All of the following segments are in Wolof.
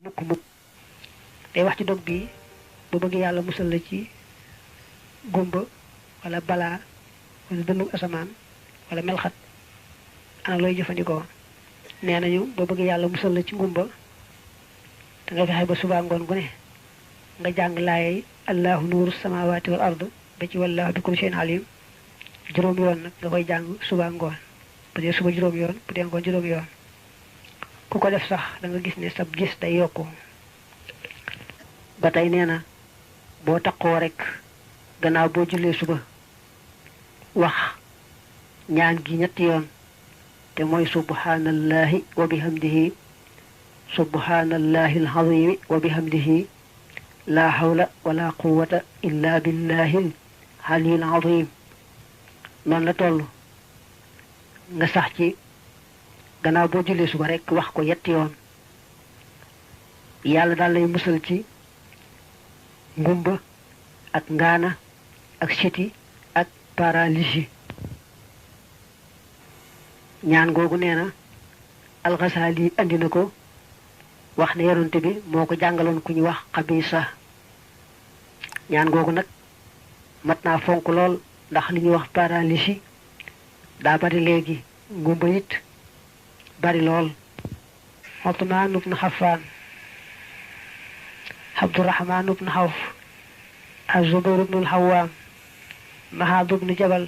mukk mukk day wax ci dog bi bu bëgg yàlla musal la ci gumba wala balaa wala dënnu asamaan wala melxat ana looy jëfandikoo nee nañu boo bëgg yàlla musal la ci ngumba da nga fexe ba suba ngoon gu ne nga jàng laayay allahu nuuru samawati wal ard ba ci wallahu bi kulli shay'in alim juróom yoon nag nga koy jàng suba ngoon bu dee suba juróom yoon bu dee ngoon juróom yoon ku ko def sax da nga gis ne sab gis day yokku ba tey nee na boo taqoo rek gannaaw boo jullee suba wax ñaan gi ñetti yoon te mooy subhanallahi wa bihamdihi subhanallahi alazim wa bihamdihi la hawla wala quwwata illa billahi aliyil azim noonu la toll nga sax ci gannaaw boo jullee suba rek wax ko yetti yoon yàlla daal lay musal ci ngumba ak ngaana ak siti ak paralysie ñaan googu nee na alxasaali andi na ko wax ne yonante bi moo ko jàngaloon ku ñu wax xabisa ñaan googu nag mat naa fonk lool ndax li ñuy wax paralysie daa bari léegi ngumba it bari lool Usmaan ibn Affaan Abdurahmaan ibn Awf Az-Zubayr ibn al-Awwaam Muaaz ibn Jabal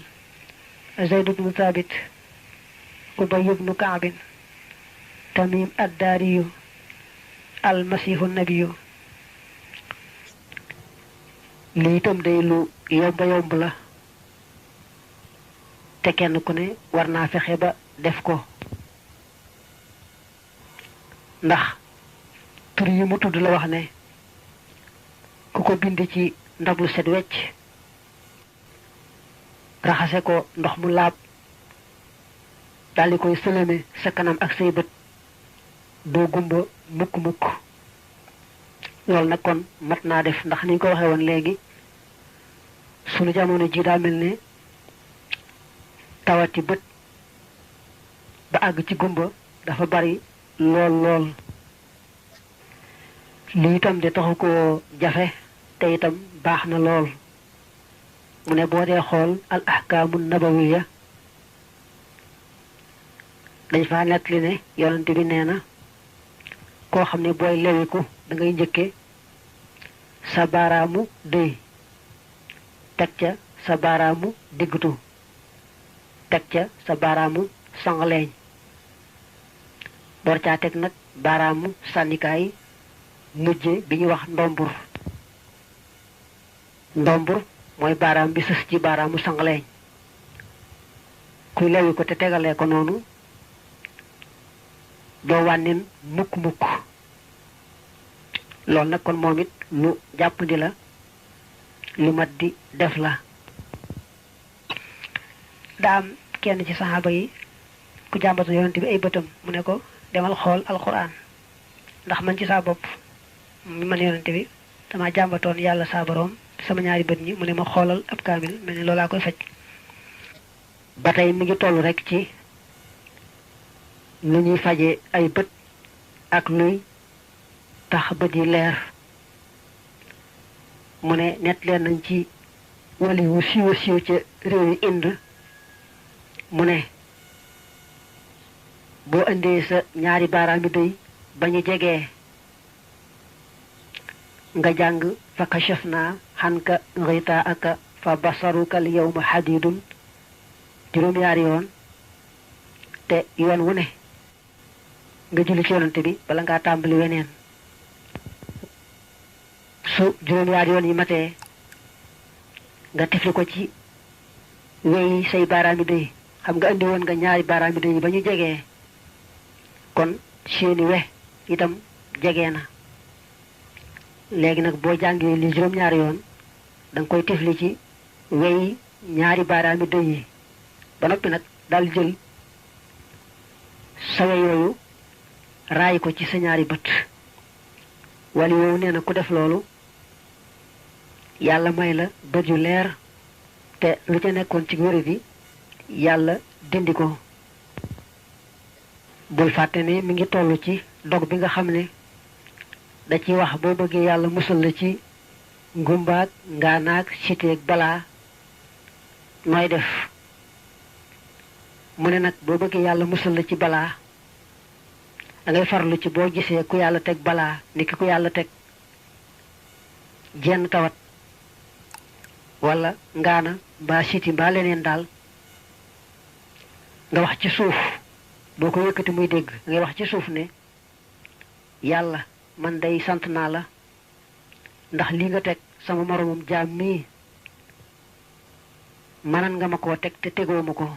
Zayd ibn Thaabit Ubay ibn Ka'b Tamim ad-Daariyu al-Masiihu an-Nabiyyu lii itam day lu yomb la te kenn ku ne war naa fexe ba def ko ndax tur yi mu tudd la wax ne ku ko bind ci ndab lu set wecc raxase ko ndox mu laab daldi koy sëlëme sa kanam ak say bët doo gumba mukk loolu nag kon mat naa def ndax ni ñu ko waxee woon léegi sunu jamono ji daa mel ne tawati bët ba àgg ci gumba dafa bari lool li itam de taxu ko jafe te itam baax na lool mu ne boo dee xool al ahkaamu nabawiya dañ fa nekk li ne yonante bi nee na koo xam ne booy lewiku da ngay njëkke sa baaraamu dëy teg ca sa baaraamu diggutu teg ca sa baaraamu sangaleeñ door caa teg nag baaraamu sànnikaay mujje bi ñuy wax ndombur mooy baaraam bi sës ci baaraamu sangaleeñ kuy lewi ko te tegalee ko noonu doo wànnin mukk loolu nag kon moom it lu jàppandi la lu mat di def la daa am kenn ci saxaaba yi ku jàmbatu yonent bi ay bëtam mu ne ko demal xool alquran ndax man ci saa bopp man yonent bi dama jàmbatoon yàlla saa boroom sama ñaari bët ñi mu ne ma xoolal ab kaamil mel ni loolaa koy faj ba tey mi ngi toll rek ci lu ñuy faje ay bët ak luy tax bët yi leer mu ne net leen nañ ci wali wu siiw ca réew yi Inde mu ne boo indee sa ñaari baaraam yi day ba ñu jegee nga jàng fa kashafna xanka ghitaa'aka fa basaruka al yawma hadidun juróom-ñaari yoon te yoon wu ne nga julli ci yonante bi bala ngaa tàmbali weneen su juróom-ñaari yoon yi matee nga tifli ko ci weyi say baaraam yi day xam nga indi woon nga ñaari baaraam yi day ba ñu jegee kon seeni we itam jege na léegi nag boo jàngee li juróom-ñaari yoon da nga koy tifli ci weyi ñaari baaraam yi day yi ba noppi nag daal jël sawe yooyu raay ko ci sa ñaari bët wala yow nee na ku def loolu yàlla may la bët yu leer te lu ca nekkoon ci wér bi yàlla dindi ko bul fàtte ne mi ngi toll ci dog bi nga xam ne da ci wax boo bëggee yàlla musal la ci ngumbaak ngaanaak siteeg balaa nooy def mu ne nag boo bëggee yàlla musal la ci balaa da ngay farlu ci boo gisee ku yàlla teg balaa niki ku yàlla teg jenn tawat wala ngaana mbaa siti mbaa leneen daal nga wax ci suuf boo ko yëkkati muy dégg ngay wax ci suuf ne yàlla man day sant naa la ndax li nga teg sama moromum jaam mii manan nga ma koo teg te tegoo ma ko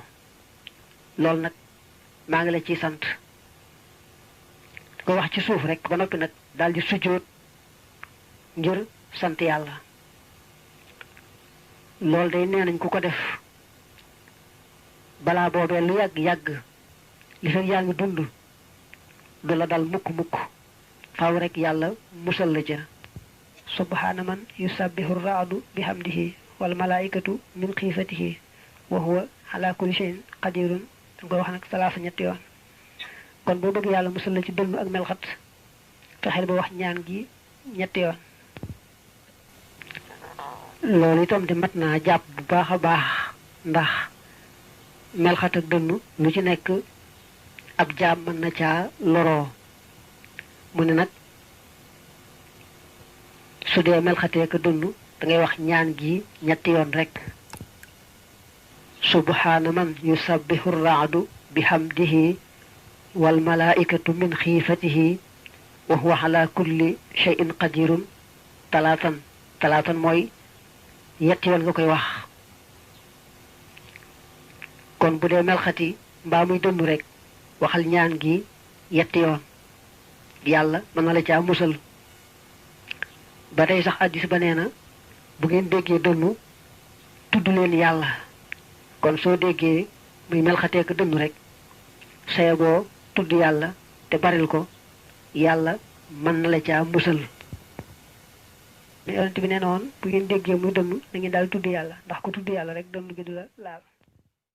loolu nag maa ngi la ciy sant ko wax ci suuf rek ba noppi nag daal di sujjóot ngir sant yàlla loolu day nee nañ ku ko def balaa boobee lu yàgg li fekk yaa ngi dund du la dal mukk faaw rek yàlla musal la ca subhaana man yusabbihu raadu bihamdihi wal malaikatu min xiifatihi wa huwa ala kulli shay'in qadirun dañ koy wax nag salaasa ñetti yoon kon boo bëgg yàlla musal la ci dënnu ak melxat fexeel ba wax ñaan gi ñetti yoon loolu itam di mat naa jàpp bu baax a baax ndax melxat ak dënnu lu ci nekk ab jaam mën na caa loroo mu ne nag su dee melxatee ka dënnu da ngay wax ñaan gi ñetti yoon rek subhaana man yusabbihu raadu bihamdihi wal malaikatu min xiifatihi wa huwa ala kulli shay'in qadirun talaatan mooy yetti yoon nga koy wax kon bu dee melxati mbaa muy dënnu rek waxal ñaan gi yetti yoon yàlla mën na la caa musal ba tey sax addis ba nee na bu ngeen déggee dënnu tudd leen yàlla kon soo déggee muy melxatee ko dënnu rek sayagoo tudd yàlla te baril ko yàlla mën na la caa musal mais yonent bi nee na woon bu ngeen déggee muy dënnu da ngeen daal tudd yàlla ndax ku tudd yàlla rek dënnu gi du la laal